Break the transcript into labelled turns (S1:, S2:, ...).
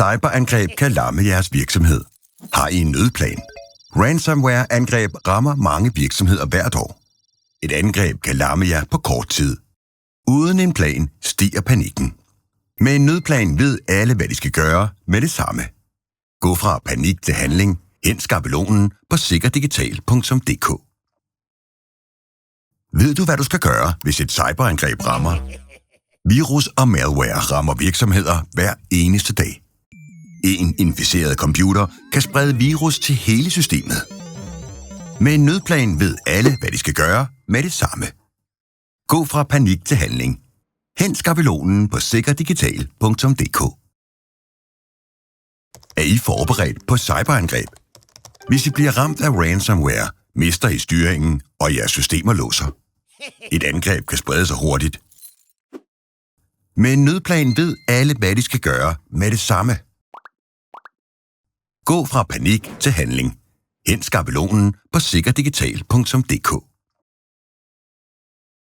S1: Cyberangreb kan lamme jeres virksomhed. Har I en nødplan? Ransomware-angreb rammer mange virksomheder hvert år. Et angreb kan lamme jer på kort tid. Uden en plan stiger panikken. Med en nødplan ved alle, hvad de skal gøre med det samme. Gå fra panik til handling. Hent skabelonen på sikkerdigital.dk. Ved du, hvad du skal gøre, hvis et cyberangreb rammer? Virus og malware rammer virksomheder hver eneste dag. En inficeret computer kan sprede virus til hele systemet. Med en nødplan ved alle, hvad de skal gøre med det samme. Gå fra panik til handling. Hent skabelonen på sikkerdigital.dk. Er I forberedt på cyberangreb? Hvis I bliver ramt af ransomware, mister I styringen, og jeres systemer låser. Et angreb kan sprede sig hurtigt. Med en nødplan ved alle, hvad de skal gøre med det samme. Gå fra panik til handling. Hent skabelonen på sikkerdigital.dk.